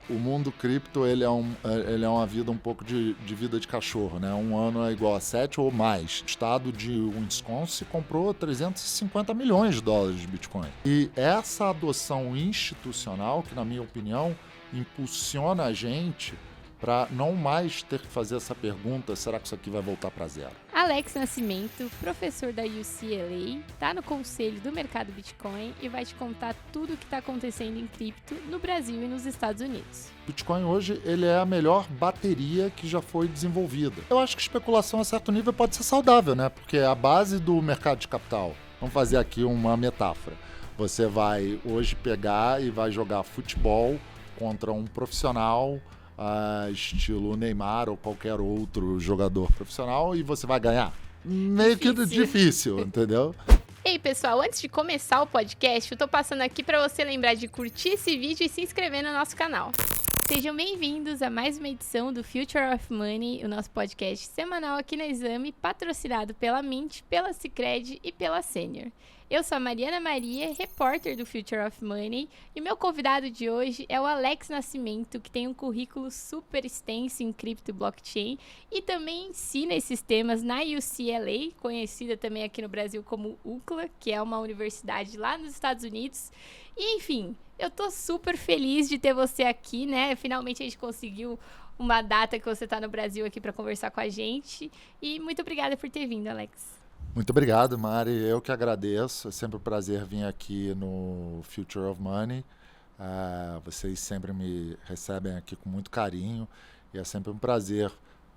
O mundo cripto, ele é uma vida um pouco de vida de cachorro, né? Um ano é igual a 7 ou mais. O estado de Wisconsin comprou 350 milhões de dólares de Bitcoin. E essa adoção institucional, que na minha opinião, impulsiona a gente para não mais ter que fazer essa pergunta, será que isso aqui vai voltar para zero? Alex Nascimento, professor da UCLA, está no conselho do mercado Bitcoin e vai te contar tudo o que está acontecendo em cripto no Brasil e nos Estados Unidos. Bitcoin hoje ele é a melhor bateria que já foi desenvolvida. Eu acho que especulação a certo nível pode ser saudável, né? Porque a base do mercado de capital, vamos fazer aqui uma metáfora, você vai hoje pegar e vai jogar futebol contra um profissional, estilo Neymar ou qualquer outro jogador profissional, e você vai ganhar. Meio que difícil, entendeu? Ei, pessoal, antes de começar o podcast, eu tô passando aqui para você lembrar de curtir esse vídeo e se inscrever no nosso canal. Sejam bem-vindos a mais uma edição do Future of Money, o nosso podcast semanal aqui na Exame, patrocinado pela Mint, pela Sicredi e pela Senior. Eu sou a Mariana Maria, repórter do Future of Money, e meu convidado de hoje é o Alex Nascimento, que tem um currículo super extenso em cripto e blockchain e também ensina esses temas na UCLA, conhecida também aqui no Brasil como UCLA, que é uma universidade lá nos Estados Unidos. E, enfim, eu tô super feliz de ter você aqui, né? Finalmente a gente conseguiu uma data que você tá no Brasil aqui para conversar com a gente. E muito obrigada por ter vindo, Alex. Muito obrigado, Mari. Eu que agradeço. É sempre um prazer vir aqui no Future of Money. Vocês sempre me recebem aqui com muito carinho e é sempre um prazer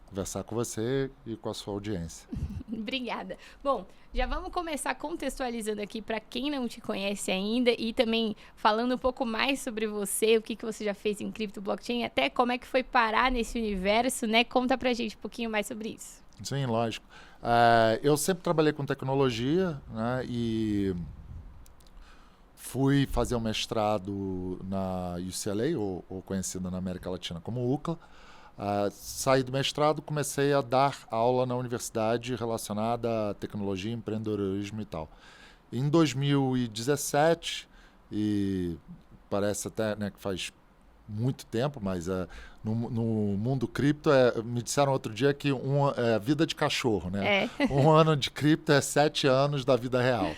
conversar com você e com a sua audiência. Obrigada. Bom, já vamos começar contextualizando aqui para quem não te conhece ainda e também falando um pouco mais sobre você, o que você já fez em cripto, blockchain, até como é que foi parar nesse universo, né? Conta pra gente um pouquinho mais sobre isso. Sim, lógico. Eu sempre trabalhei com tecnologia, né, e fui fazer um mestrado na UCLA, ou conhecida na América Latina como UCLA. Saí do mestrado, comecei a dar aula na universidade relacionada a tecnologia, empreendedorismo e tal. Em 2017, e parece até, né, que faz muito tempo, mas no mundo cripto, me disseram outro dia que é vida de cachorro, né? Um ano de cripto é 7 anos da vida real.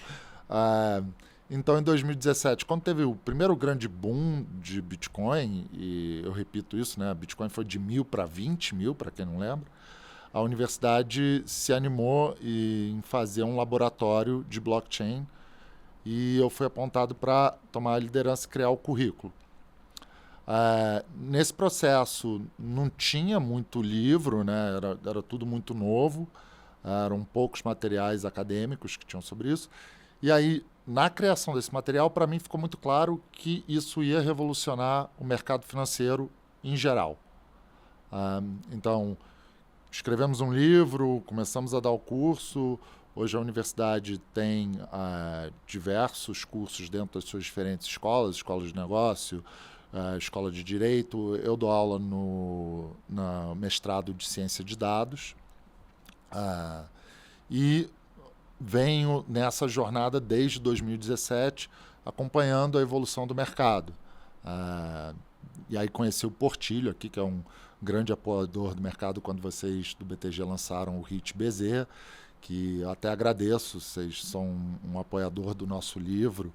Então, em 2017, quando teve o primeiro grande boom de Bitcoin, e eu repito isso, né? Bitcoin foi de 1.000 para 20 mil, para quem não lembra, a universidade se animou em fazer um laboratório de blockchain e eu fui apontado para tomar a liderança e criar o currículo. Nesse processo não tinha muito livro, né? Era tudo muito novo, eram poucos materiais acadêmicos que tinham sobre isso. E aí, na criação desse material, para mim ficou muito claro que isso ia revolucionar o mercado financeiro em geral. Então, escrevemos um livro, começamos a dar o curso. Hoje a universidade tem diversos cursos dentro das suas diferentes escolas de negócio, escola de direito. Eu dou aula no mestrado de ciência de dados e venho nessa jornada desde 2017 acompanhando a evolução do mercado. E aí conheci o Portilho aqui, que é um grande apoiador do mercado, quando vocês do BTG lançaram o HitBZ, que eu até agradeço, vocês são um apoiador do nosso livro.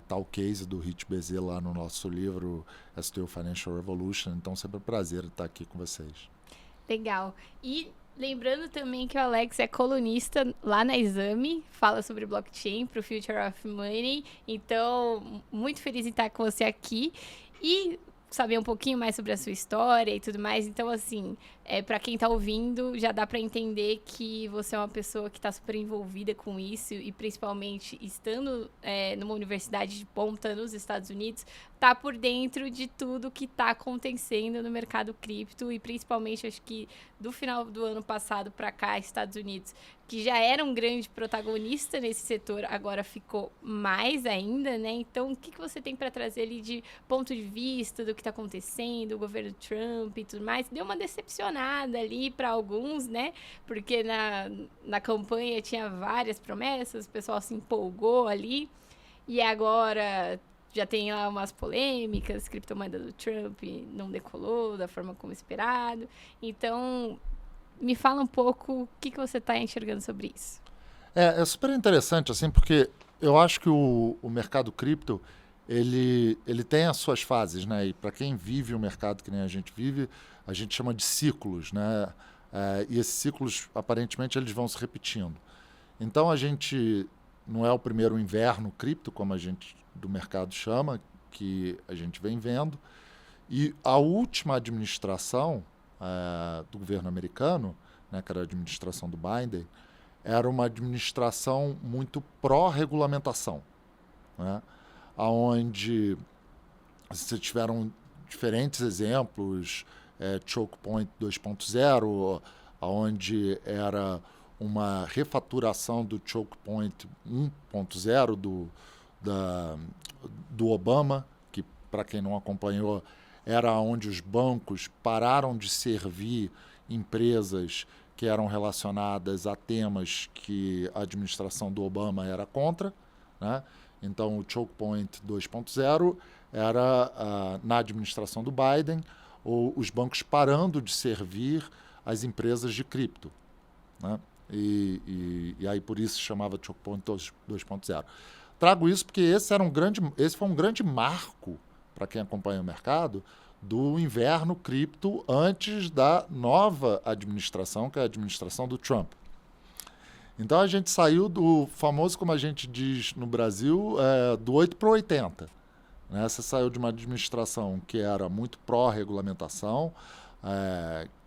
Tá o case do HitBZ lá no nosso livro STO Financial Revolution, então sempre um prazer estar aqui com vocês. Legal. E lembrando também que o Alex é colunista lá na Exame, fala sobre blockchain para o Future of Money, então muito feliz em estar com você aqui e saber um pouquinho mais sobre a sua história e tudo mais. Então, assim, para quem está ouvindo, já dá para entender que você é uma pessoa que está super envolvida com isso e principalmente estando numa universidade de ponta nos Estados Unidos, tá por dentro de tudo que está acontecendo no mercado cripto e principalmente, acho que do final do ano passado para cá, Estados Unidos, que já era um grande protagonista nesse setor, agora ficou mais ainda, né? Então, o que você tem para trazer ali de ponto de vista do que está acontecendo, o governo Trump e tudo mais? Deu uma decepcionada ali para alguns, né? Porque na campanha tinha várias promessas, o pessoal se empolgou ali e agora já tem lá umas polêmicas, criptomoeda do Trump não decolou da forma como esperado. Então, me fala um pouco o que você está enxergando sobre isso. É super interessante, assim, porque eu acho que o mercado cripto, ele tem as suas fases, né? E para quem vive o mercado que nem a gente vive, a gente chama de ciclos, né? E esses ciclos, aparentemente, eles vão se repetindo. Então, a gente não é o primeiro inverno cripto, como a gente do mercado chama, que a gente vem vendo. E a última administração do governo americano, né, que era a administração do Biden, era uma administração muito pró-regulamentação, né? Onde se tiveram diferentes exemplos, Choke Point 2.0, onde era uma refaturação do Choke Point 1.0 do Obama, que, para quem não acompanhou, era onde os bancos pararam de servir empresas que eram relacionadas a temas que a administração do Obama era contra, né? Então, o Choke Point 2.0 era, na administração do Biden, os bancos parando de servir as empresas de cripto, né? E aí, por isso, se chamava Choke Point 2.0. Trago isso porque esse foi um grande marco, para quem acompanha o mercado, do inverno cripto antes da nova administração, que é a administração do Trump. Então a gente saiu do famoso, como a gente diz no Brasil, do 8 para o 80. Né? Você saiu de uma administração que era muito pró-regulamentação,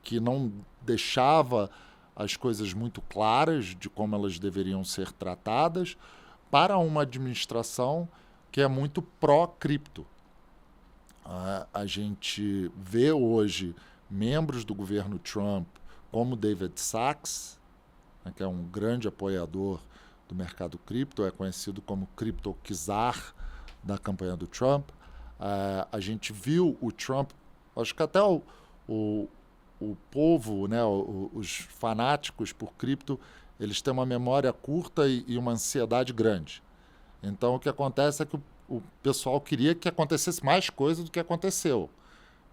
que não deixava as coisas muito claras de como elas deveriam ser tratadas, para uma administração que é muito pró-cripto. A gente vê hoje membros do governo Trump, como David Sachs, né, que é um grande apoiador do mercado cripto, é conhecido como Crypto Czar da campanha do Trump. A gente viu o Trump, acho que até o povo, né, os fanáticos por cripto, eles têm uma memória curta e uma ansiedade grande. Então, o que acontece é que o pessoal queria que acontecesse mais coisa do que aconteceu.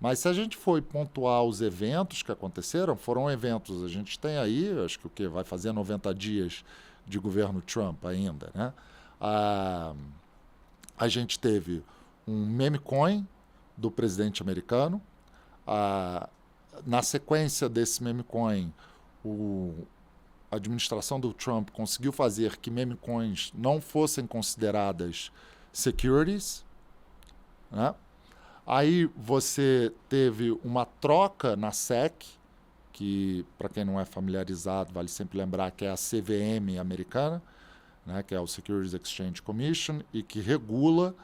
Mas se a gente for pontuar os eventos que aconteceram, foram eventos, a gente tem aí, acho que o que vai fazer 90 dias de governo Trump ainda, né? A gente teve um meme coin do presidente americano. Na sequência desse meme coin, a administração do Trump conseguiu fazer que meme coins não fossem consideradas securities, né? Aí você teve uma troca na SEC, que, para quem não é familiarizado, vale sempre lembrar que é a CVM americana, né, que é o Securities Exchange Commission, e que regula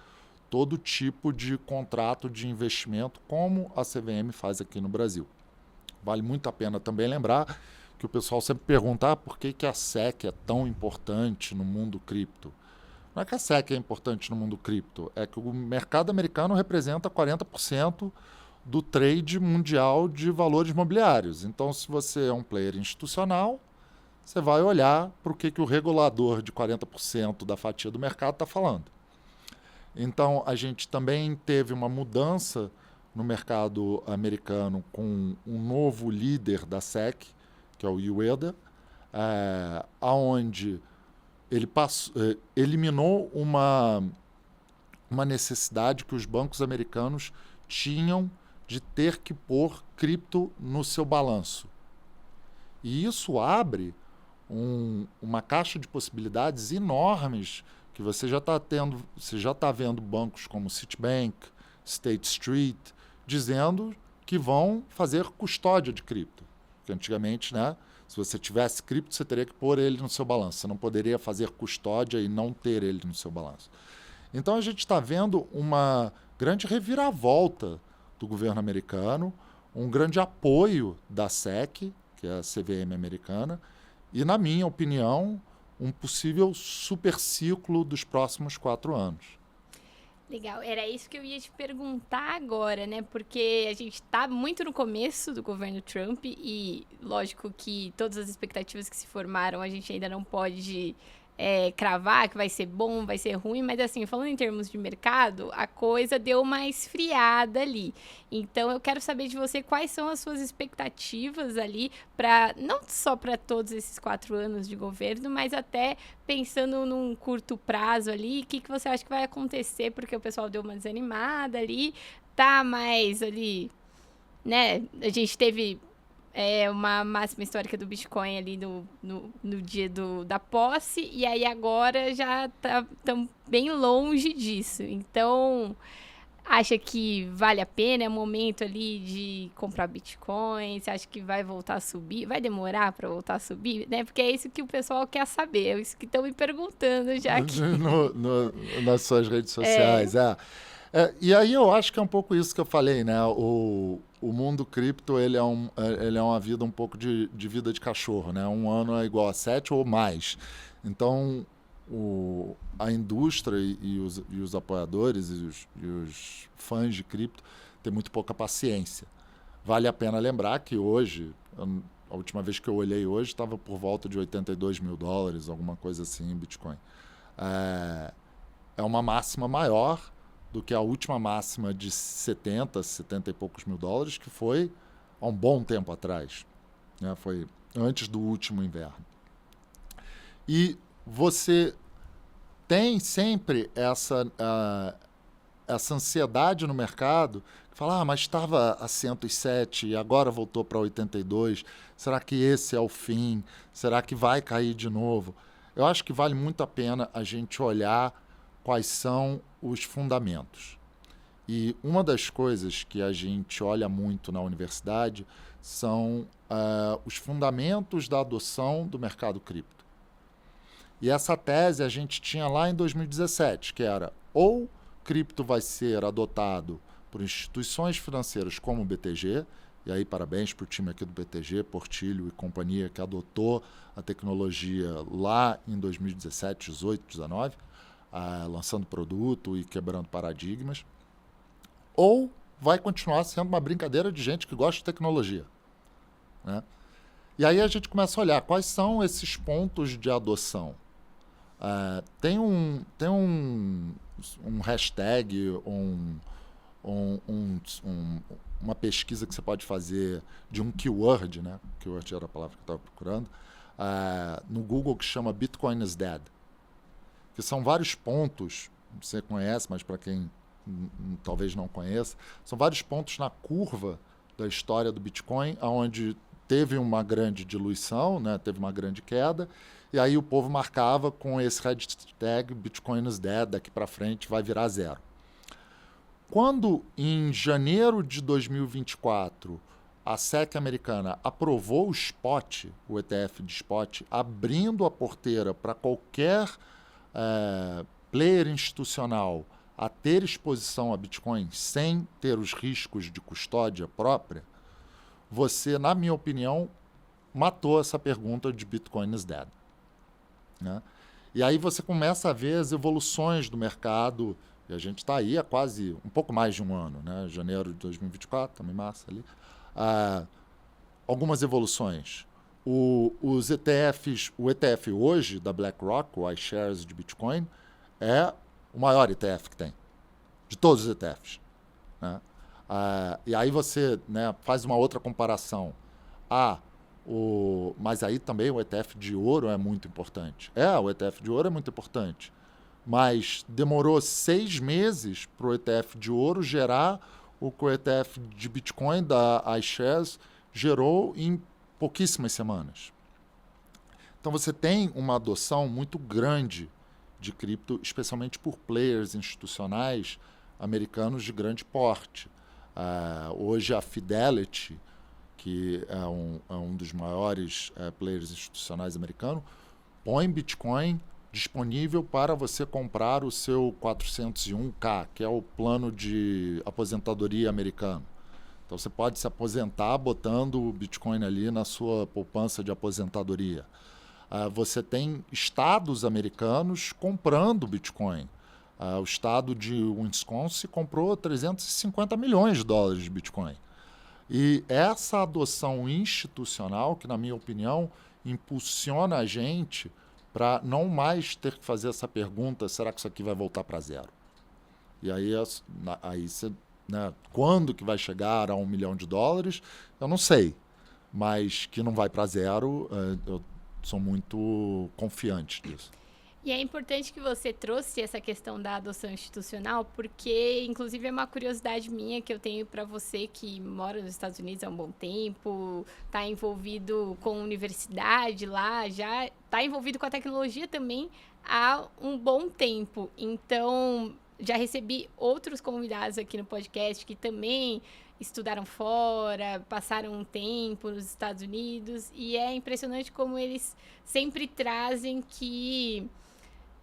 todo tipo de contrato de investimento, como a CVM faz aqui no Brasil. Vale muito a pena também lembrar que o pessoal sempre pergunta por que a SEC é tão importante no mundo cripto. Não é que a SEC é importante no mundo cripto, é que o mercado americano representa 40% do trade mundial de valores imobiliários. Então, se você é um player institucional, você vai olhar para o que o regulador de 40% da fatia do mercado está falando. Então, a gente também teve uma mudança no mercado americano com um novo líder da SEC, que é o Ueda, onde ele eliminou uma necessidade que os bancos americanos tinham de ter que pôr cripto no seu balanço. E isso abre uma caixa de possibilidades enormes que você já está vendo bancos como Citibank, State Street, dizendo que vão fazer custódia de cripto. Porque antigamente, né, se você tivesse cripto, você teria que pôr ele no seu balanço. Você não poderia fazer custódia e não ter ele no seu balanço. Então, a gente está vendo uma grande reviravolta do governo americano, um grande apoio da SEC, que é a CVM americana, e, na minha opinião, um possível superciclo dos próximos 4 anos. Legal, era isso que eu ia te perguntar agora, né? Porque a gente tá muito no começo do governo Trump e lógico que todas as expectativas que se formaram a gente ainda não pode cravar que vai ser bom, vai ser ruim, mas assim, falando em termos de mercado, a coisa deu uma esfriada ali. Então eu quero saber de você quais são as suas expectativas ali, não só para todos esses 4 anos de governo, mas até pensando num curto prazo ali, o que você acha que vai acontecer, porque o pessoal deu uma desanimada ali, tá mais ali, né? A gente teve uma máxima histórica do Bitcoin ali no dia da posse, e aí agora já estamos bem longe disso. Então, acha que vale a pena? É o momento ali de comprar Bitcoin? Você acha que vai voltar a subir? Vai demorar para voltar a subir? Né? Porque é isso que o pessoal quer saber, é isso que estão me perguntando já aqui. Nas suas redes sociais, e aí eu acho que é um pouco isso que eu falei, né? O mundo cripto, ele é uma vida um pouco de vida de cachorro, né? Um ano é igual a 7 ou mais. Então, a indústria e os apoiadores e os fãs de cripto têm muito pouca paciência. Vale a pena lembrar que hoje, a última vez que eu olhei hoje, estava por volta de $82 mil, alguma coisa assim, em Bitcoin. É uma máxima maior do que a última máxima de 70 e poucos mil dólares, que foi há um bom tempo atrás, né? Foi antes do último inverno. E você tem sempre essa ansiedade no mercado, que fala, mas estava a 107 e agora voltou para 82, será que esse é o fim? Será que vai cair de novo? Eu acho que vale muito a pena a gente olhar quais são os fundamentos. E uma das coisas que a gente olha muito na universidade são os fundamentos da adoção do mercado cripto. E essa tese a gente tinha lá em 2017, que era ou cripto vai ser adotado por instituições financeiras como o BTG, e aí parabéns para o time aqui do BTG, Portilho e companhia, que adotou a tecnologia lá em 2017, 18, 19, lançando produto e quebrando paradigmas, ou vai continuar sendo uma brincadeira de gente que gosta de tecnologia, né? E aí a gente começa a olhar quais são esses pontos de adoção. Tem um hashtag, uma pesquisa que você pode fazer de um keyword, né? Keyword era a palavra que eu estava procurando, no Google, que chama Bitcoin is Dead. Que são vários pontos, você conhece, mas para quem talvez não conheça, são vários pontos na curva da história do Bitcoin, onde teve uma grande diluição, né? Teve uma grande queda, e aí o povo marcava com esse hashtag Bitcoin is Dead, daqui para frente vai virar zero. Quando, em janeiro de 2024, a SEC americana aprovou o spot, o ETF de spot, abrindo a porteira para qualquer player institucional a ter exposição a Bitcoin sem ter os riscos de custódia própria, você, na minha opinião, matou essa pergunta de Bitcoin is Dead, né? E aí você começa a ver as evoluções do mercado, e a gente está aí há quase um pouco mais de um ano, né? Janeiro de 2024, também março ali. Algumas evoluções. Os ETFs, o ETF hoje da BlackRock, o iShares de Bitcoin, é o maior ETF que tem, de todos os ETFs, né? E aí você, né, faz uma outra comparação. Mas aí também o ETF de ouro é muito importante. O ETF de ouro é muito importante, mas demorou 6 meses para o ETF de ouro gerar o que o ETF de Bitcoin da iShares gerou em pouquíssimas semanas. Então você tem uma adoção muito grande de cripto, especialmente por players institucionais americanos de grande porte. Hoje a Fidelity, que é um dos maiores players institucionais americanos, põe Bitcoin disponível para você comprar o seu 401k, que é o plano de aposentadoria americano. Então você pode se aposentar botando o Bitcoin ali na sua poupança de aposentadoria. Você tem estados americanos comprando Bitcoin. O estado de Wisconsin comprou 350 milhões de dólares de Bitcoin. E essa adoção institucional, que na minha opinião impulsiona a gente para não mais ter que fazer essa pergunta, será que isso aqui vai voltar para zero? E aí você, né, quando que vai chegar a $1 milhão? Eu não sei, mas que não vai para zero, eu sou muito confiante disso. E é importante que você trouxe essa questão da adoção institucional, porque, inclusive, é uma curiosidade minha que eu tenho para você que mora nos Estados Unidos há um bom tempo, está envolvido com universidade lá, já está envolvido com a tecnologia também há um bom tempo. Então, já recebi outros convidados aqui no podcast que também estudaram fora, passaram um tempo nos Estados Unidos, e é impressionante como eles sempre trazem que...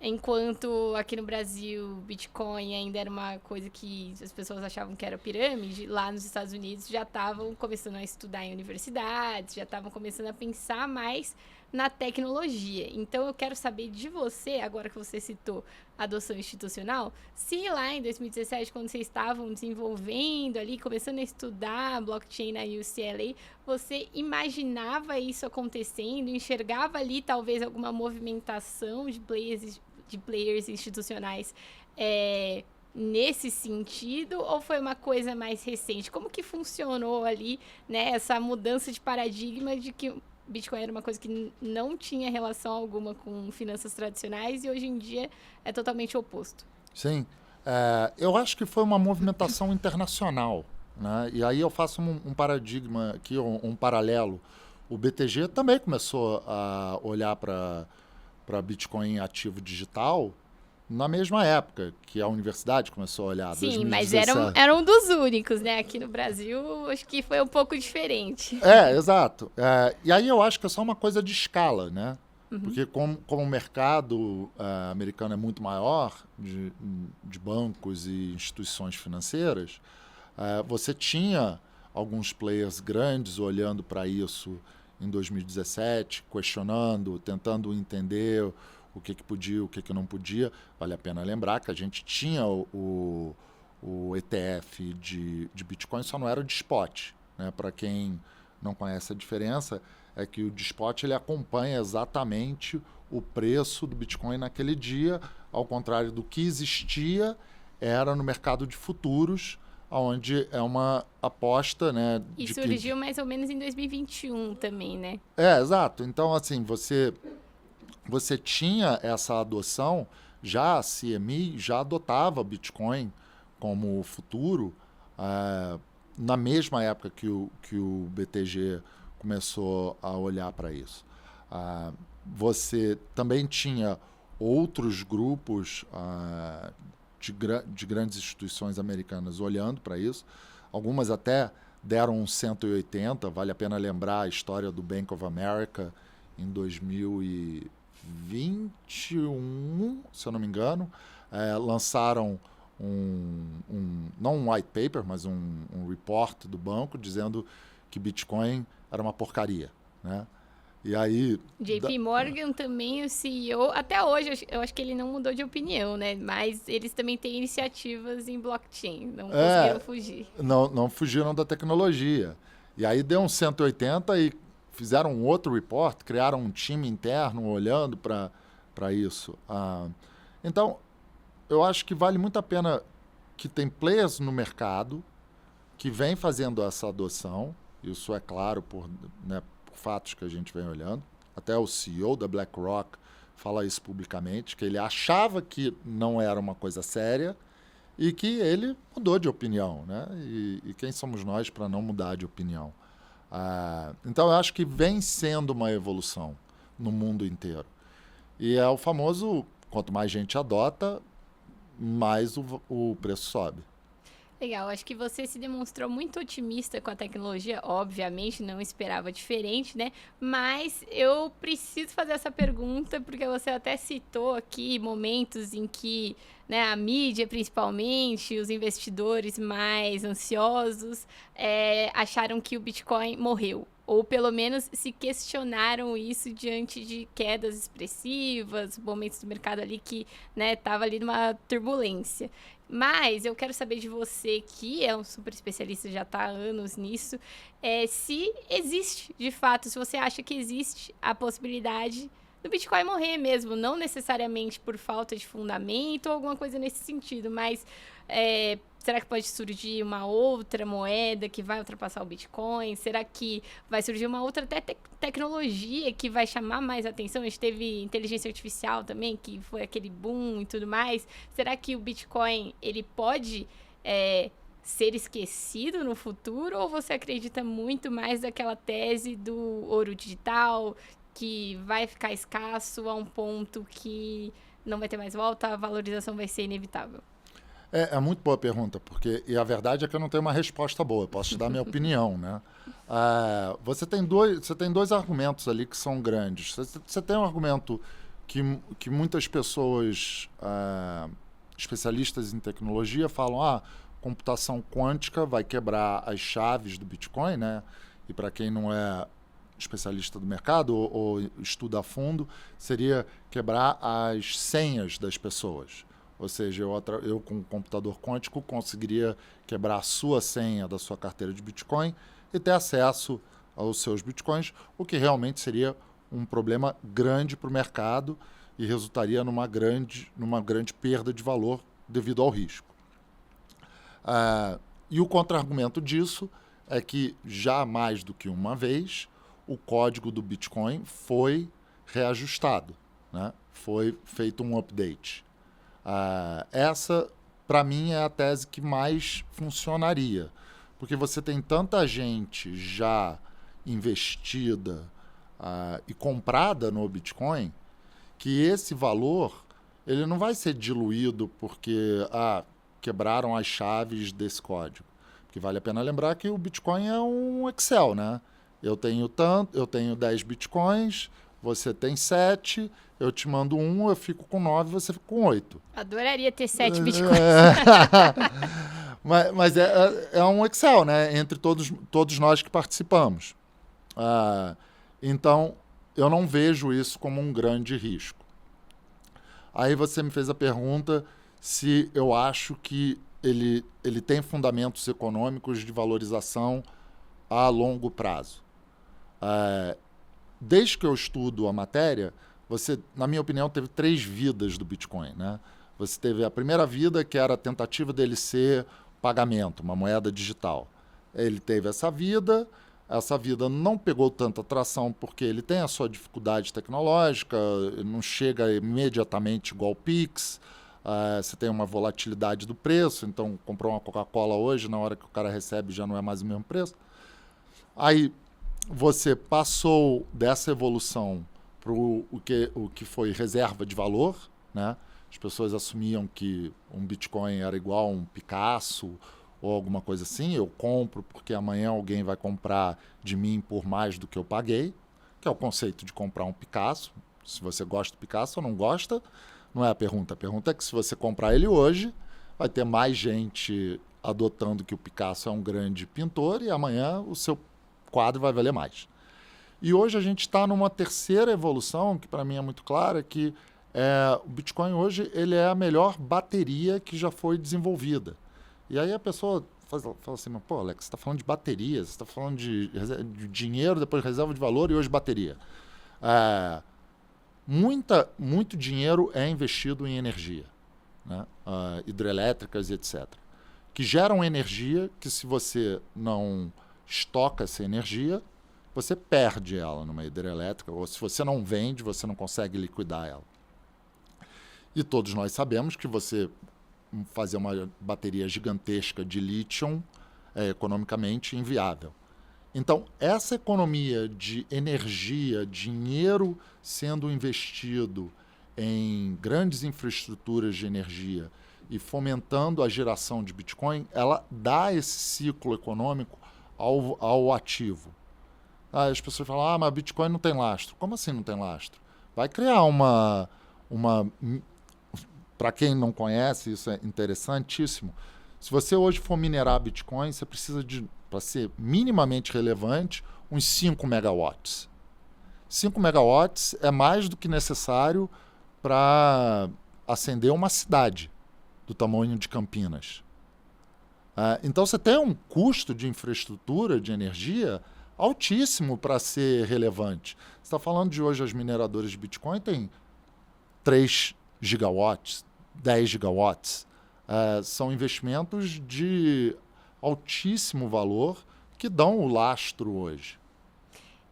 Enquanto aqui no Brasil, Bitcoin ainda era uma coisa que as pessoas achavam que era pirâmide, lá nos Estados Unidos já estavam começando a estudar em universidades, já estavam começando a pensar mais na tecnologia. Então, eu quero saber de você, agora que você citou a adoção institucional, se lá em 2017, quando vocês estavam desenvolvendo ali, começando a estudar blockchain na UCLA, você imaginava isso acontecendo, enxergava ali talvez alguma movimentação de players institucionais nesse sentido, ou foi uma coisa mais recente? Como que funcionou ali, né, essa mudança de paradigma de que Bitcoin era uma coisa que não tinha relação alguma com finanças tradicionais e hoje em dia é totalmente oposto? Sim, eu acho que foi uma movimentação internacional, né? E aí eu faço um paradigma aqui, um paralelo. O BTG também começou a olhar para Bitcoin ativo digital na mesma época que a universidade começou a olhar. Sim, 2017. mas era um dos únicos, né? Aqui no Brasil, acho que foi um pouco diferente. Exato. E aí eu acho que é só uma coisa de escala, né? Uhum. Porque como o mercado americano é muito maior, de bancos e instituições financeiras, você tinha alguns players grandes olhando para isso em 2017, questionando, tentando entender o que podia, o que não podia. Vale a pena lembrar que a gente tinha o ETF de Bitcoin, só não era de spot, né? Para quem não conhece a diferença, é que o de spot ele acompanha exatamente o preço do Bitcoin naquele dia, ao contrário do que existia, era no mercado de futuros, onde é uma aposta, né? E surgiu mais ou menos em 2021 também, né? Exato. Então, assim, você tinha essa adoção, já a CME já adotava Bitcoin como futuro, na mesma época que o BTG começou a olhar para isso. Você também tinha outros grupos de grandes instituições americanas olhando para isso. Algumas até deram um 180, vale a pena lembrar a história do Bank of America em 2021, se eu não me engano. Lançaram não um white paper, mas um report do banco dizendo que Bitcoin era uma porcaria, né? E aí... JP Morgan também, o CEO, até hoje eu acho que ele não mudou de opinião, né? Mas eles também têm iniciativas em blockchain, não conseguiram fugir. Não fugiram da tecnologia. E aí deu um 180 e fizeram um outro report, criaram um time interno olhando para isso. Então, eu acho que vale muito a pena que tem players no mercado que vêm fazendo essa adoção. Isso é claro por fatos que a gente vem olhando. Até o CEO da BlackRock fala isso publicamente, que ele achava que não era uma coisa séria e que ele mudou de opinião, né? E quem somos nós para não mudar de opinião? Então, eu acho que vem sendo uma evolução no mundo inteiro. E é o famoso, quanto mais gente adota, mais o preço sobe. Legal, acho que você se demonstrou muito otimista com a tecnologia, obviamente, não esperava diferente, né? Mas eu preciso fazer essa pergunta, porque você até citou aqui momentos em que, né, a mídia, principalmente, os investidores mais ansiosos, acharam que o Bitcoin morreu. Ou pelo menos se questionaram isso diante de quedas expressivas, momentos do mercado ali que, né, estava ali numa turbulência. Mas eu quero saber de você, que é um super especialista, já está há anos nisso, se existe, de fato, se você acha que existe a possibilidade do Bitcoin morrer mesmo, não necessariamente por falta de fundamento ou alguma coisa nesse sentido, mas será que pode surgir uma outra moeda que vai ultrapassar o Bitcoin? Será que vai surgir uma outra tecnologia que vai chamar mais atenção? A gente teve inteligência artificial também, que foi aquele boom e tudo mais. Será que o Bitcoin ele pode ser esquecido no futuro? Ou você acredita muito mais daquela tese do ouro digital, que vai ficar escasso a um ponto que não vai ter mais volta, a valorização vai ser inevitável? É muito boa pergunta, porque a verdade é que eu não tenho uma resposta boa, eu posso te dar minha opinião, né? Você tem dois argumentos ali que são grandes. Você tem um argumento que muitas pessoas, especialistas em tecnologia, falam, computação quântica vai quebrar as chaves do Bitcoin, né? E para quem não é especialista do mercado ou estuda a fundo, seria quebrar as senhas das pessoas. Ou seja, eu com um computador quântico conseguiria quebrar a sua senha da sua carteira de Bitcoin e ter acesso aos seus Bitcoins, o que realmente seria um problema grande para o mercado e resultaria numa grande perda de valor devido ao risco. E o contra-argumento disso é que já mais do que uma vez o código do Bitcoin foi reajustado, né? Foi feito um update. Essa, para mim, é a tese que mais funcionaria, porque você tem tanta gente já investida e comprada no Bitcoin que esse valor ele não vai ser diluído porque quebraram as chaves desse código. Porque vale a pena lembrar que o Bitcoin é um Excel, né? Eu tenho 10 Bitcoins, você tem 7, eu te mando 1, eu fico com 9, você fica com 8. Adoraria ter 7 Bitcoins. Mas é um Excel, né? Entre todos nós que participamos. Então, eu não vejo isso como um grande risco. Aí você me fez a pergunta se eu acho que ele tem fundamentos econômicos de valorização a longo prazo. Desde que eu estudo a matéria, você, na minha opinião, teve 3 vidas do Bitcoin, né? Você teve a primeira vida, que era a tentativa dele ser pagamento, uma moeda digital. Ele teve essa vida não pegou tanta atração porque ele tem a sua dificuldade tecnológica, não chega imediatamente igual o Pix, você tem uma volatilidade do preço, então comprou uma Coca-Cola hoje, na hora que o cara recebe já não é mais o mesmo preço. Aí você passou dessa evolução para o que foi reserva de valor, né? As pessoas assumiam que um Bitcoin era igual a um Picasso ou alguma coisa assim. Eu compro porque amanhã alguém vai comprar de mim por mais do que eu paguei, que é o conceito de comprar um Picasso. Se você gosta do Picasso ou não gosta, não é a pergunta. A pergunta é que se você comprar ele hoje, vai ter mais gente adotando que o Picasso é um grande pintor e amanhã o seu quadro vai valer mais. E hoje a gente está numa terceira evolução, que para mim é muito clara, que o Bitcoin hoje ele é a melhor bateria que já foi desenvolvida. E aí a pessoa fala assim, mas, pô, Alex, você está falando de bateria, você está falando de dinheiro, depois reserva de valor e hoje bateria. Muito dinheiro é investido em energia, né? Hidrelétricas e etc. Que geram energia que, se você não estoca essa energia, você perde ela numa hidrelétrica, ou se você não vende, você não consegue liquidar ela. E todos nós sabemos que você fazer uma bateria gigantesca de lítio é economicamente inviável. Então, essa economia de energia, dinheiro sendo investido em grandes infraestruturas de energia e fomentando a geração de Bitcoin, ela dá esse ciclo econômico ao ativo. As pessoas falam, mas Bitcoin não tem lastro. Como assim não tem lastro? Vai criar uma para quem não conhece, isso é interessantíssimo. Se você hoje for minerar Bitcoin, você precisa de, para ser minimamente relevante, uns 5 megawatts. 5 megawatts é mais do que necessário para acender uma cidade do tamanho de Campinas. Então você tem um custo de infraestrutura de energia altíssimo para ser relevante. Você está falando de hoje as mineradoras de Bitcoin têm 3 gigawatts, 10 gigawatts. São investimentos de altíssimo valor que dão o lastro hoje.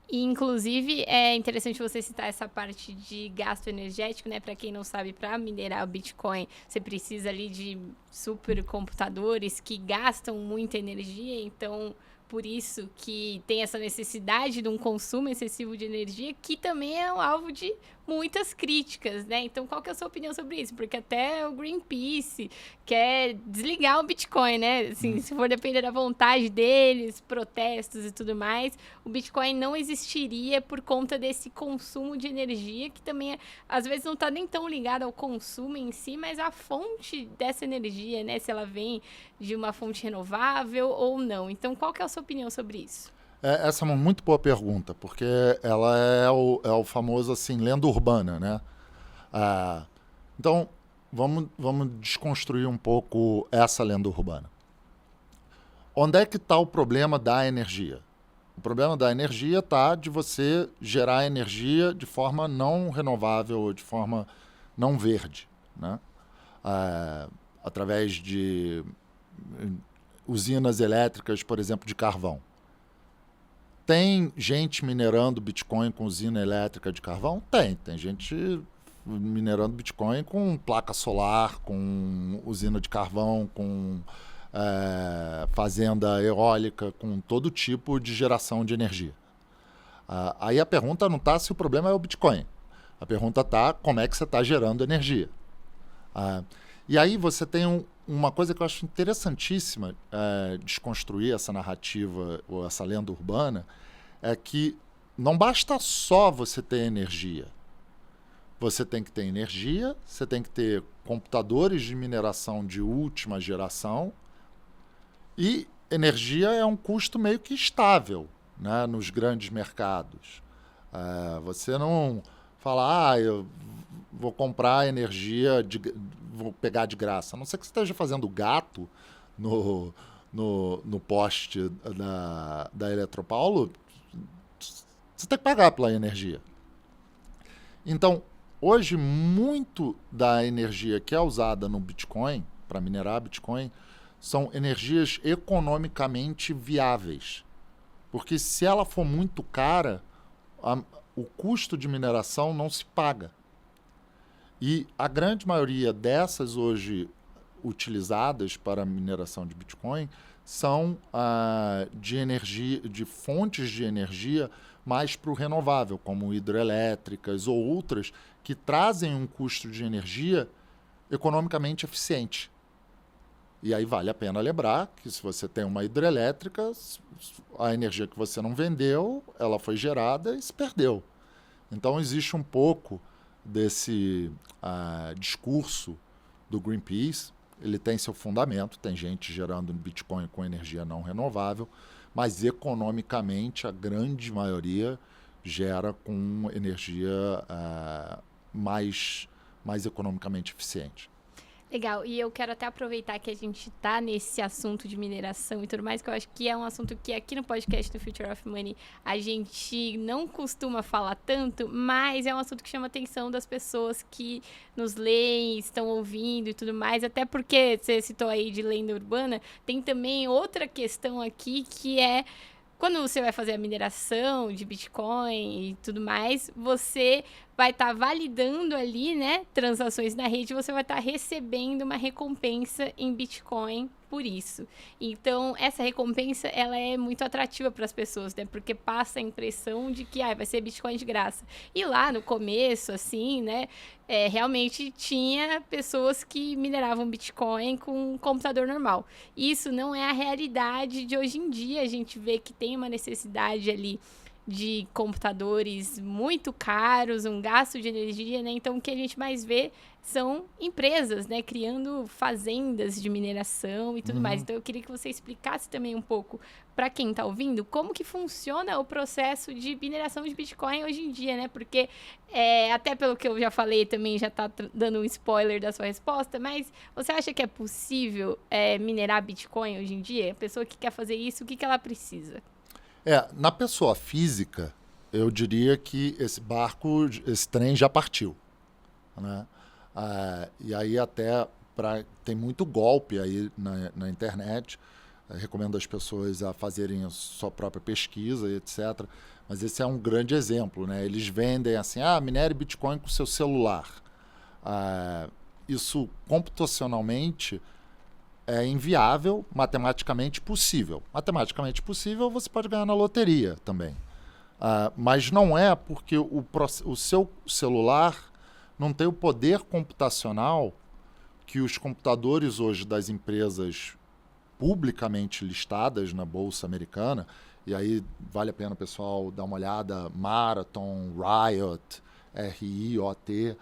E, inclusive, é interessante você citar essa parte de gasto energético, né? Para quem não sabe, para minerar o Bitcoin, você precisa ali de supercomputadores que gastam muita energia, então por isso que tem essa necessidade de um consumo excessivo de energia, que também é um alvo de muitas críticas, né? Então, qual que é a sua opinião sobre isso? Porque até o Greenpeace quer desligar o Bitcoin, né? Assim, se for depender da vontade deles, protestos e tudo mais, o Bitcoin não existiria por conta desse consumo de energia, que também, às vezes, não está nem tão ligado ao consumo em si, mas à fonte dessa energia, né? Se ela vem de uma fonte renovável ou não. Então, qual que é a sua opinião sobre isso? Essa é uma muito boa pergunta, porque ela é o famoso, assim, lenda urbana, né? Então, vamos desconstruir um pouco essa lenda urbana. Onde é que está o problema da energia? O problema da energia está de você gerar energia de forma não renovável, de forma não verde, né? Através de usinas elétricas, por exemplo, de carvão. Tem gente minerando Bitcoin com usina elétrica de carvão? Tem gente minerando Bitcoin com placa solar, com usina de carvão, com fazenda eólica, com todo tipo de geração de energia. Aí a pergunta não está se o problema é o Bitcoin. A pergunta está como é que você está gerando energia. E aí você tem uma coisa que eu acho interessantíssima desconstruir essa narrativa ou essa lenda urbana, é que não basta só você ter energia. Você tem que ter energia, você tem que ter computadores de mineração de última geração, e energia é um custo meio que estável, né, nos grandes mercados. Você não fala, eu vou comprar energia, vou pegar de graça. A não ser que você esteja fazendo gato no poste da Eletropaulo, você tem que pagar pela energia. Então, hoje, muito da energia que é usada no Bitcoin, para minerar Bitcoin, são energias economicamente viáveis. Porque se ela for muito cara, o custo de mineração não se paga. E a grande maioria dessas hoje utilizadas para a mineração de Bitcoin são de fontes de energia mais para o renovável, como hidrelétricas ou outras, que trazem um custo de energia economicamente eficiente. E aí vale a pena lembrar que se você tem uma hidrelétrica, a energia que você não vendeu, ela foi gerada e se perdeu. Então existe um pouco desse discurso do Greenpeace. Ele tem seu fundamento, tem gente gerando Bitcoin com energia não renovável, mas economicamente a grande maioria gera com energia mais economicamente eficiente. Legal, e eu quero até aproveitar que a gente está nesse assunto de mineração e tudo mais, que eu acho que é um assunto que aqui no podcast do Future of Money a gente não costuma falar tanto, mas é um assunto que chama a atenção das pessoas que nos leem, estão ouvindo e tudo mais, até porque você citou aí de lenda urbana, tem também outra questão aqui que é quando você vai fazer a mineração de Bitcoin e tudo mais, você vai estar validando ali, né, transações na rede, você vai estar recebendo uma recompensa em Bitcoin por isso. Então, essa recompensa, ela é muito atrativa para as pessoas, né, porque passa a impressão de que vai ser Bitcoin de graça. E lá no começo, assim, né, realmente tinha pessoas que mineravam Bitcoin com um computador normal. Isso não é a realidade de hoje em dia. A gente vê que tem uma necessidade ali de computadores muito caros, um gasto de energia, né? Então, o que a gente mais vê são empresas, né? Criando fazendas de mineração e tudo mais. Então, eu queria que você explicasse também um pouco para quem está ouvindo como que funciona o processo de mineração de Bitcoin hoje em dia, né? Porque, até pelo que eu já falei, também já está dando um spoiler da sua resposta, mas você acha que é possível minerar Bitcoin hoje em dia? A pessoa que quer fazer isso, o que ela precisa? Na pessoa física, eu diria que esse trem já partiu, né? E aí até tem muito golpe aí na internet. Recomendo as pessoas a fazerem a sua própria pesquisa, etc. Mas esse é um grande exemplo, né? Eles vendem assim, minere Bitcoin com seu celular. Isso computacionalmente é inviável, matematicamente possível. Matematicamente possível, você pode ganhar na loteria também. Mas não é porque o seu celular não tem o poder computacional que os computadores hoje das empresas publicamente listadas na Bolsa Americana, e aí vale a pena o pessoal dar uma olhada, Marathon, Riot, RIOT,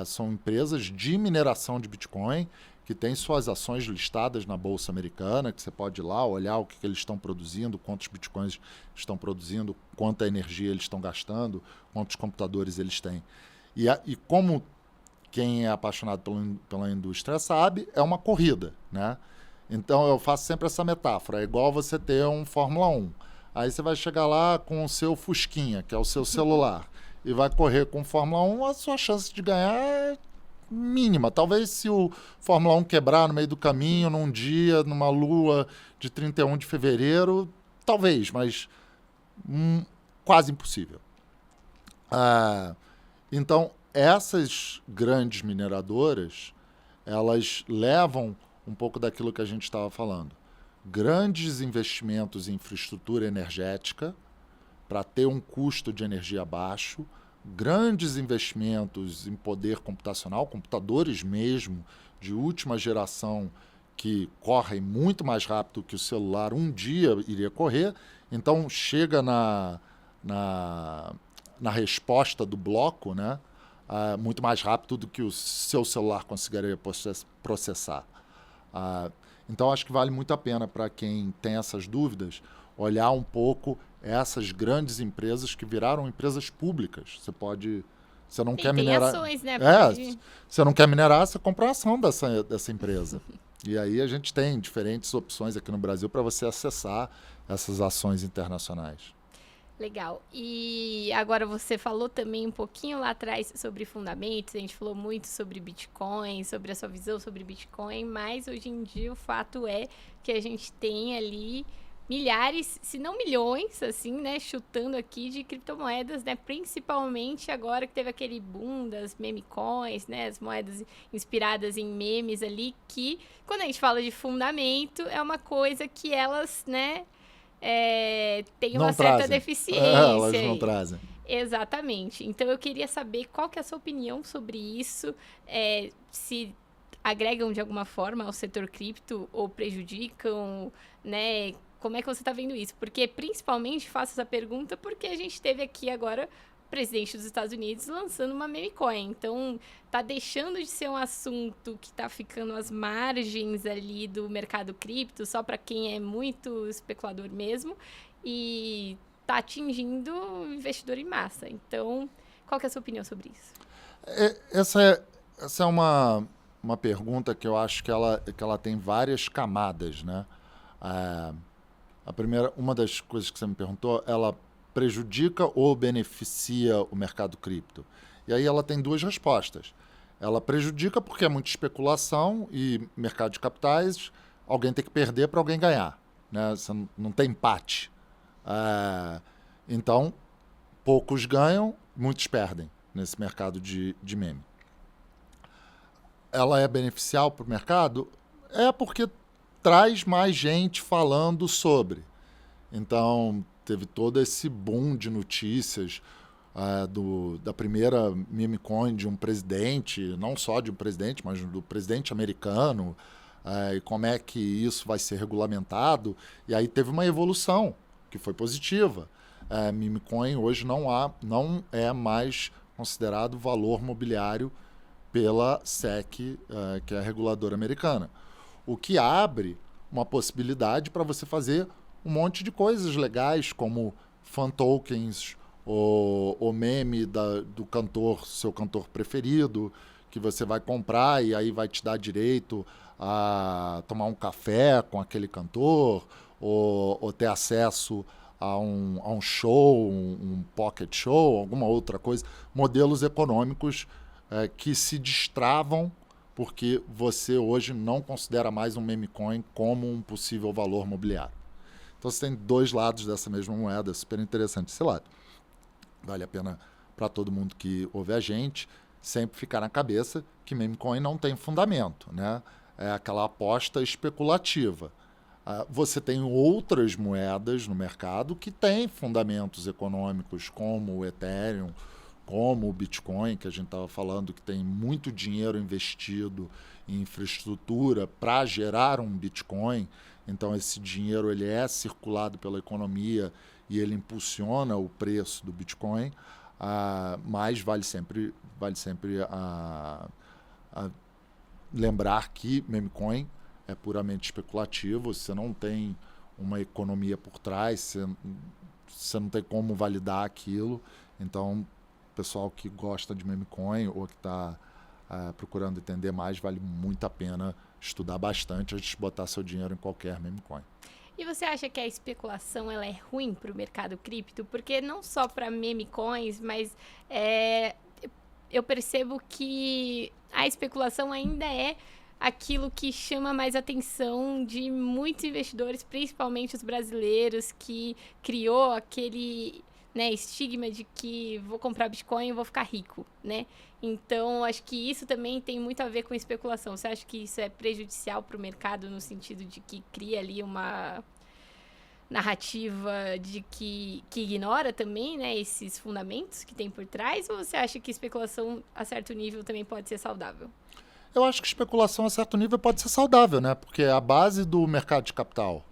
são empresas de mineração de Bitcoin que têm suas ações listadas na Bolsa Americana, que você pode ir lá olhar o que eles estão produzindo, quantos Bitcoins estão produzindo, quanta energia eles estão gastando, quantos computadores eles têm. E como quem é apaixonado pela indústria sabe, é uma corrida, né? Então eu faço sempre essa metáfora, é igual você ter um Fórmula 1. Aí você vai chegar lá com o seu Fusquinha, que é o seu celular, e vai correr com o Fórmula 1, a sua chance de ganhar é mínima. Talvez se o Fórmula 1 quebrar no meio do caminho, num dia, numa lua de 31 de fevereiro, talvez, mas quase impossível. Então, essas grandes mineradoras, elas levam um pouco daquilo que a gente estava falando. Grandes investimentos em infraestrutura energética para ter um custo de energia baixo, grandes investimentos em poder computacional, computadores mesmo, de última geração, que correm muito mais rápido que o celular um dia iria correr. Então, chega na resposta do bloco, né? Muito mais rápido do que o seu celular conseguiria processar. Então, acho que vale muito a pena para quem tem essas dúvidas olhar um pouco essas grandes empresas que viraram empresas públicas. Você não quer minerar. Tem ações, né? Você não quer minerar, você compra a ação dessa empresa. E aí a gente tem diferentes opções aqui no Brasil para você acessar essas ações internacionais. Legal. E agora você falou também um pouquinho lá atrás sobre fundamentos, a gente falou muito sobre Bitcoin, sobre a sua visão sobre Bitcoin, mas hoje em dia o fato é que a gente tem ali milhares, se não milhões, assim, né, chutando aqui de criptomoedas, né, principalmente agora que teve aquele boom das meme coins, né, as moedas inspiradas em memes ali, que quando a gente fala de fundamento, é uma coisa que elas, né, tem uma certa deficiência. Elas não trazem. Exatamente. Então eu queria saber qual que é a sua opinião sobre isso, se agregam de alguma forma ao setor cripto ou prejudicam, né? Como é que você está vendo isso? Porque principalmente faço essa pergunta porque a gente teve aqui agora o presidente dos Estados Unidos lançando uma meme coin. Então, tá deixando de ser um assunto que tá ficando às margens ali do mercado cripto, só para quem é muito especulador mesmo, e tá atingindo o investidor em massa. Então, qual que é a sua opinião sobre isso? Essa é uma pergunta que eu acho que ela tem várias camadas, né? A primeira, uma das coisas que você me perguntou, ela prejudica ou beneficia o mercado cripto? E aí ela tem duas respostas. Ela prejudica porque é muita especulação e mercado de capitais, alguém tem que perder para alguém ganhar, né? Você não tem empate. Então, poucos ganham, muitos perdem nesse mercado de meme. Ela é beneficial para o mercado? É porque traz mais gente falando sobre. Então, teve todo esse boom de notícias da primeira meme coin de um presidente, não só de um presidente, mas do presidente americano, e como é que isso vai ser regulamentado. E aí teve uma evolução, que foi positiva. Meme coin hoje não é mais considerado valor mobiliário pela SEC, que é a reguladora americana. O que abre uma possibilidade para você fazer um monte de coisas legais, como fan tokens, o meme do cantor, seu cantor preferido, que você vai comprar e aí vai te dar direito a tomar um café com aquele cantor, ou ter acesso a um show, um pocket show, alguma outra coisa, modelos econômicos que se destravam porque você hoje não considera mais um meme coin como um possível valor mobiliário. Então você tem dois lados dessa mesma moeda, super interessante esse lado. Vale a pena para todo mundo que ouve a gente sempre ficar na cabeça que meme coin não tem fundamento, né? É aquela aposta especulativa. Você tem outras moedas no mercado que têm fundamentos econômicos, como o Ethereum, como o Bitcoin, que a gente estava falando, que tem muito dinheiro investido em infraestrutura para gerar um Bitcoin. Então, esse dinheiro ele é circulado pela economia e ele impulsiona o preço do Bitcoin, mas vale sempre lembrar que meme coin é puramente especulativo, você não tem uma economia por trás, você não tem como validar aquilo. Então, pessoal que gosta de meme coin ou que está procurando entender mais, vale muito a pena estudar bastante antes de botar seu dinheiro em qualquer meme coin. E você acha que a especulação ela é ruim para o mercado cripto? Porque não só para meme coins, mas eu percebo que a especulação ainda é aquilo que chama mais atenção de muitos investidores, principalmente os brasileiros, que criou aquele estigma de que vou comprar Bitcoin e vou ficar rico, né? Então, acho que isso também tem muito a ver com especulação. Você acha que isso é prejudicial para o mercado no sentido de que cria ali uma narrativa de que ignora também, né, esses fundamentos que tem por trás? Ou você acha que especulação a certo nível também pode ser saudável? Eu acho que especulação a certo nível pode ser saudável, né? Porque a base do mercado de capital.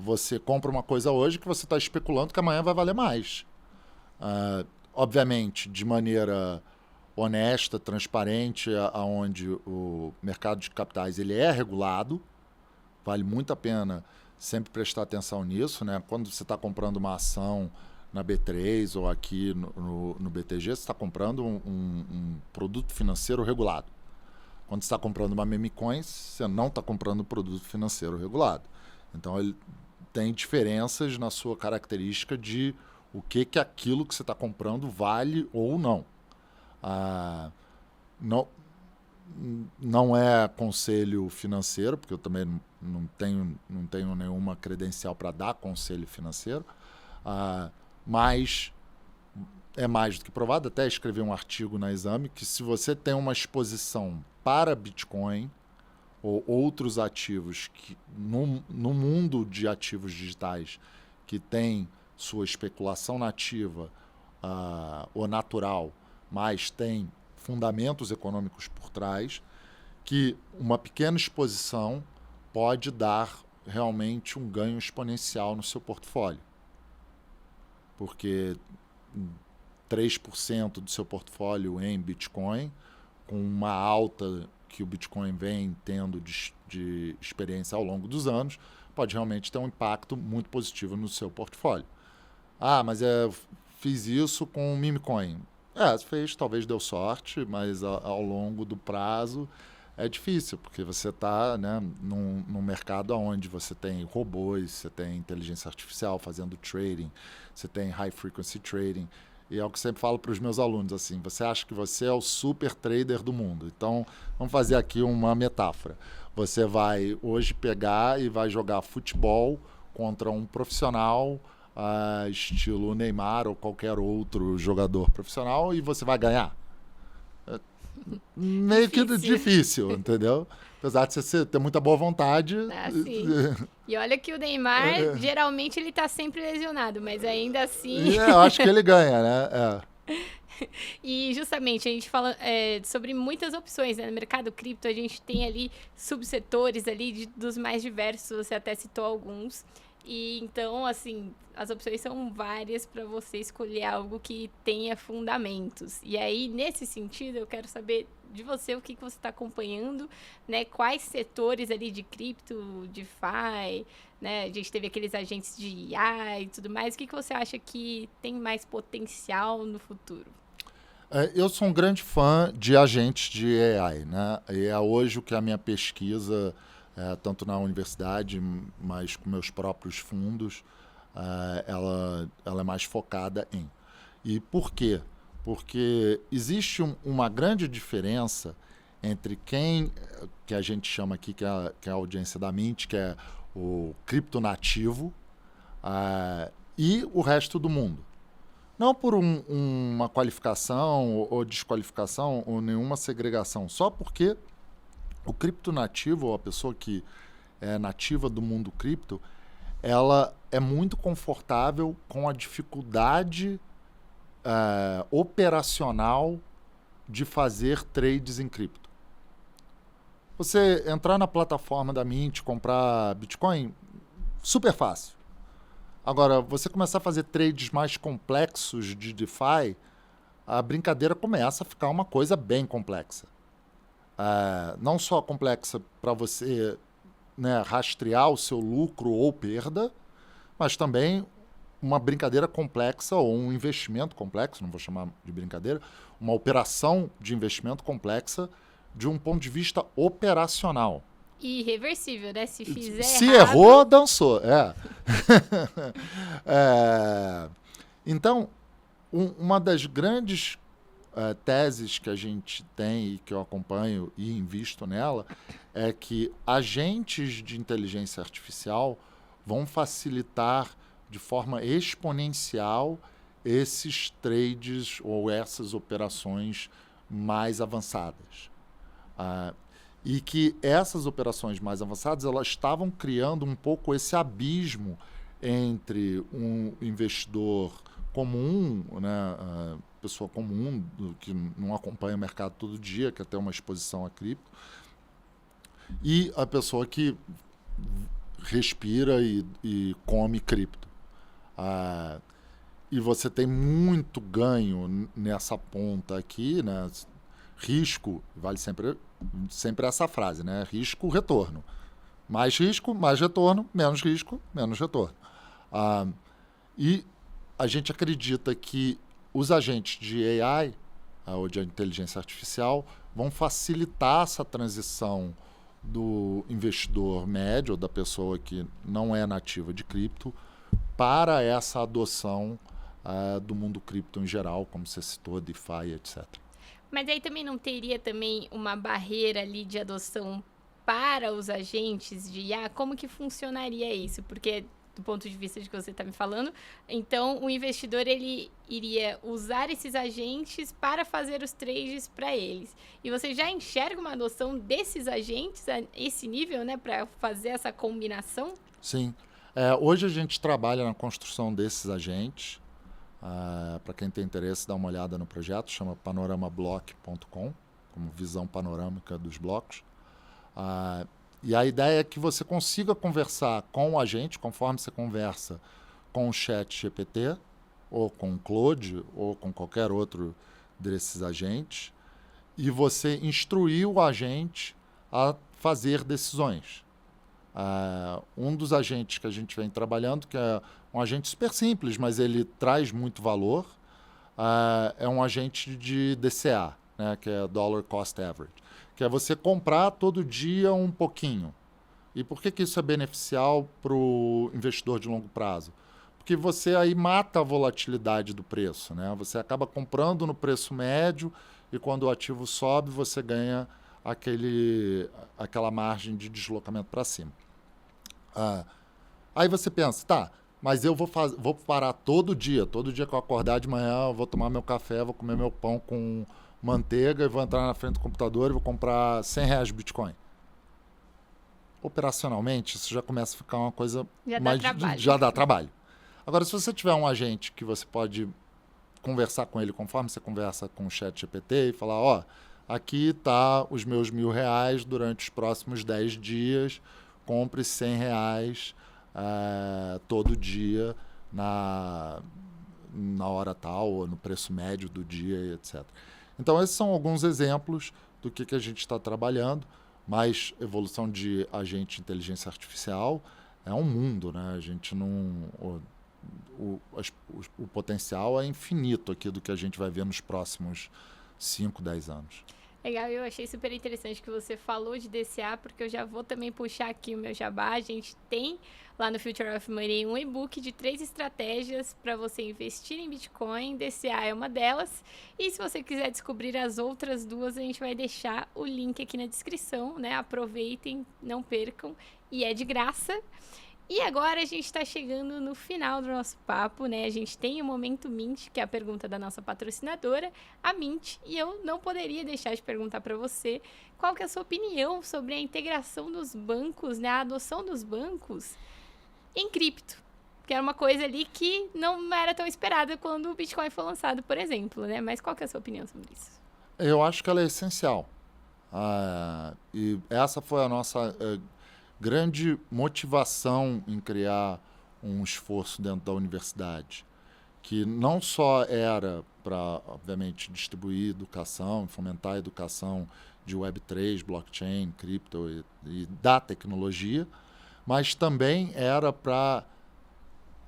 Você compra uma coisa hoje que você está especulando que amanhã vai valer mais. Obviamente, de maneira honesta, transparente, aonde o mercado de capitais ele é regulado, vale muito a pena sempre prestar atenção nisso, né? Quando você está comprando uma ação na B3 ou aqui no BTG, você está comprando um produto financeiro regulado. Quando você está comprando uma meme coin, você não está comprando um produto financeiro regulado. Então, ele tem diferenças na sua característica de o que aquilo que você está comprando vale ou não. Não é conselho financeiro, porque eu também não tenho nenhuma credencial para dar conselho financeiro, mas é mais do que provado. Até escrevi um artigo na Exame que se você tem uma exposição para Bitcoin ou outros ativos que no mundo de ativos digitais que tem sua especulação nativa ou natural, mas tem fundamentos econômicos por trás, que uma pequena exposição pode dar realmente um ganho exponencial no seu portfólio. Porque 3% do seu portfólio em Bitcoin, com uma alta que o Bitcoin vem tendo de experiência ao longo dos anos, pode realmente ter um impacto muito positivo no seu portfólio. Mas eu fiz isso com o meme coin. Talvez deu sorte, mas ao longo do prazo é difícil, porque você está, né, num mercado onde você tem robôs, você tem inteligência artificial fazendo trading, você tem high frequency trading. E é o que eu sempre falo para os meus alunos, assim, você acha que você é o super trader do mundo. Então, vamos fazer aqui uma metáfora. Você vai hoje pegar e vai jogar futebol contra um profissional, estilo Neymar ou qualquer outro jogador profissional, e você vai ganhar. Meio que difícil, entendeu? Apesar de você ter muita boa vontade. Sim. E olha que o Neymar, geralmente, ele tá sempre lesionado, mas ainda assim... eu acho que ele ganha, né? E justamente, a gente fala sobre muitas opções, né? No mercado cripto, a gente tem ali subsetores ali dos mais diversos, você até citou alguns. E então, assim, as opções são várias para você escolher algo que tenha fundamentos. E aí, nesse sentido, eu quero saber de você o que você está acompanhando, né? Quais setores ali de cripto, DeFi, né? A gente teve aqueles agentes de IA e tudo mais. O que você acha que tem mais potencial no futuro? Eu sou um grande fã de agentes de AI, né? E é hoje o que a minha pesquisa, tanto na universidade, mas com meus próprios fundos, ela é mais focada em. E por quê? Porque existe uma grande diferença entre quem, que a gente chama aqui, que é a audiência da Mint, que é o criptonativo, e o resto do mundo. Não por uma qualificação ou desqualificação ou nenhuma segregação, só porque o criptonativo, ou a pessoa que é nativa do mundo cripto, ela é muito confortável com a dificuldade operacional de fazer trades em cripto. Você entrar na plataforma da Mint, comprar Bitcoin, super fácil. Agora, você começar a fazer trades mais complexos de DeFi, a brincadeira começa a ficar uma coisa bem complexa. Não só complexa para você, né, rastrear o seu lucro ou perda, mas também uma brincadeira complexa ou um investimento complexo, não vou chamar de brincadeira, uma operação de investimento complexa de um ponto de vista operacional. E irreversível, né? Se fizer Se errado... errou, dançou. Então, uma das grandes teses que a gente tem e que eu acompanho e invisto nela é que agentes de inteligência artificial vão facilitar de forma exponencial esses trades ou essas operações mais avançadas. E que essas operações mais avançadas elas estavam criando um pouco esse abismo entre um investidor comum, né, pessoa comum, que não acompanha o mercado todo dia, que tem uma exposição a cripto, e a pessoa que respira e come cripto. E você tem muito ganho nessa ponta aqui, né? Risco, vale sempre essa frase, né? Risco, retorno. Mais risco, mais retorno, menos risco, menos retorno. E a gente acredita que os agentes de AI, ou de inteligência artificial, vão facilitar essa transição do investidor médio, ou da pessoa que não é nativa de cripto, para essa adoção do mundo cripto em geral, como você citou, DeFi, etc. Mas aí também não teria também uma barreira ali de adoção para os agentes de IA? Como que funcionaria isso? Porque, do ponto de vista de que você está me falando, então o investidor ele iria usar esses agentes para fazer os trades para eles. E você já enxerga uma adoção desses agentes a esse nível, né, para fazer essa combinação? Sim. Hoje a gente trabalha na construção desses agentes. Para quem tem interesse, dá uma olhada no projeto, chama panoramablock.com, como visão panorâmica dos blocos. E a ideia é que você consiga conversar com o agente, conforme você conversa com o ChatGPT, ou com o Claude, ou com qualquer outro desses agentes, e você instruir o agente a fazer decisões. Um dos agentes que a gente vem trabalhando, que é um agente super simples, mas ele traz muito valor, é um agente de DCA, né, que é Dollar Cost Average, que é você comprar todo dia um pouquinho. E por que isso é beneficial para o investidor de longo prazo? Porque você aí mata a volatilidade do preço, né? Você acaba comprando no preço médio e quando o ativo sobe, você ganha aquela margem de deslocamento para cima. Aí você pensa, tá, mas eu vou parar todo dia que eu acordar de manhã, eu vou tomar meu café, vou comer meu pão com manteiga e vou entrar na frente do computador e vou comprar R$100 de Bitcoin. Operacionalmente, isso já começa a ficar uma coisa já dá trabalho. Agora, se você tiver um agente que você pode conversar com ele conforme você conversa com o ChatGPT e falar, aqui tá os meus R$1.000 durante os próximos 10 dias, compre R$100 todo dia na hora tal, ou no preço médio do dia, etc. Então, esses são alguns exemplos do que a gente está trabalhando, mas evolução de agente de inteligência artificial é um mundo, né? A gente não... O potencial é infinito aqui do que a gente vai ver nos próximos 5, 10 anos. Legal, eu achei super interessante que você falou de DCA, porque eu já vou também puxar aqui o meu jabá. A gente tem lá no Future of Money um e-book de 3 estratégias para você investir em Bitcoin. DCA é uma delas. E se você quiser descobrir as outras duas, a gente vai deixar o link aqui na descrição, né? Aproveitem, não percam. E é de graça. E agora a gente está chegando no final do nosso papo, né? A gente tem o Momento Mint, que é a pergunta da nossa patrocinadora, a Mint, e eu não poderia deixar de perguntar para você qual que é a sua opinião sobre a integração dos bancos, né? A adoção dos bancos em cripto, que era uma coisa ali que não era tão esperada quando o Bitcoin foi lançado, por exemplo, né? Mas qual que é a sua opinião sobre isso? Eu acho que ela é essencial. E essa foi a nossa grande motivação em criar um esforço dentro da universidade, que não só era para, obviamente, distribuir educação, fomentar a educação de Web3, blockchain, cripto e da tecnologia, mas também era para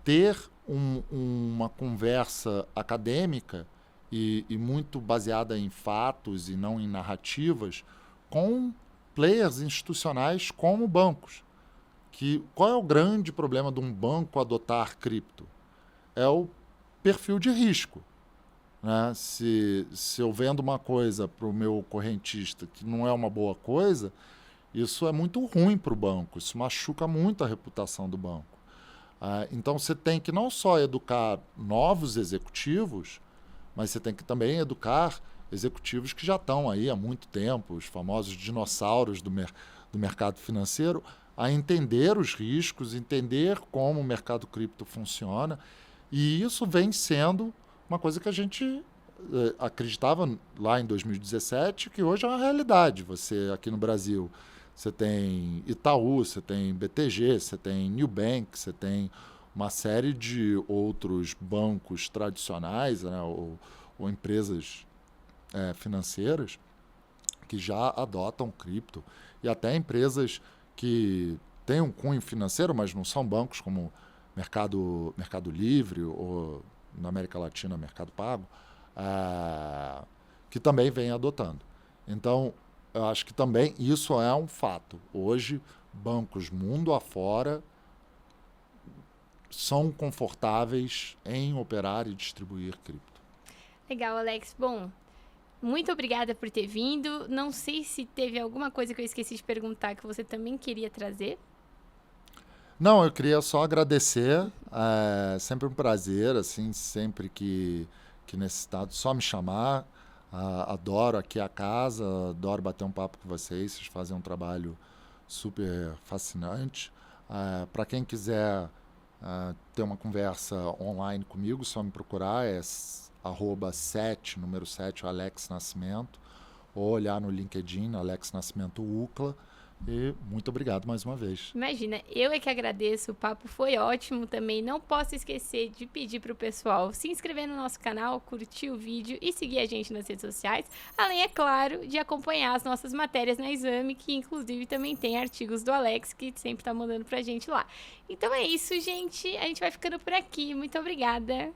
ter uma conversa acadêmica e muito baseada em fatos e não em narrativas com players institucionais como bancos. Qual é o grande problema de um banco adotar cripto? É o perfil de risco. Né? Se eu vendo uma coisa para o meu correntista que não é uma boa coisa, isso é muito ruim para o banco, isso machuca muito a reputação do banco. Então você tem que não só educar novos executivos, mas você tem que também educar executivos que já estão aí há muito tempo, os famosos dinossauros do mercado financeiro, a entender os riscos, entender como o mercado cripto funciona. E isso vem sendo uma coisa que a gente acreditava lá em 2017, que hoje é uma realidade. Você, aqui no Brasil, você tem Itaú, você tem BTG, você tem Nubank, você tem uma série de outros bancos tradicionais, né, ou empresas financeiras que já adotam cripto, e até empresas que têm um cunho financeiro, mas não são bancos como Mercado Livre ou na América Latina Mercado Pago, que também vem adotando. Então, eu acho que também isso é um fato. Hoje, bancos mundo afora são confortáveis em operar e distribuir cripto. Legal, Alex. Bom, muito obrigada por ter vindo. Não sei se teve alguma coisa que eu esqueci de perguntar que você também queria trazer. Não, eu queria só agradecer. É sempre um prazer, assim, sempre que necessitado, só me chamar. Adoro aqui a casa, adoro bater um papo com vocês. Vocês fazem um trabalho super fascinante. Para quem quiser ter uma conversa online comigo, só me procurar, é @7, número 7, Alex Nascimento, ou olhar no LinkedIn, Alex Nascimento UCLA. E muito obrigado mais uma vez. Imagina, eu é que agradeço, o papo foi ótimo também. Não posso esquecer de pedir para o pessoal se inscrever no nosso canal, curtir o vídeo e seguir a gente nas redes sociais. Além, é claro, de acompanhar as nossas matérias na Exame, que inclusive também tem artigos do Alex, que sempre está mandando para a gente lá. Então é isso, gente. A gente vai ficando por aqui. Muito obrigada.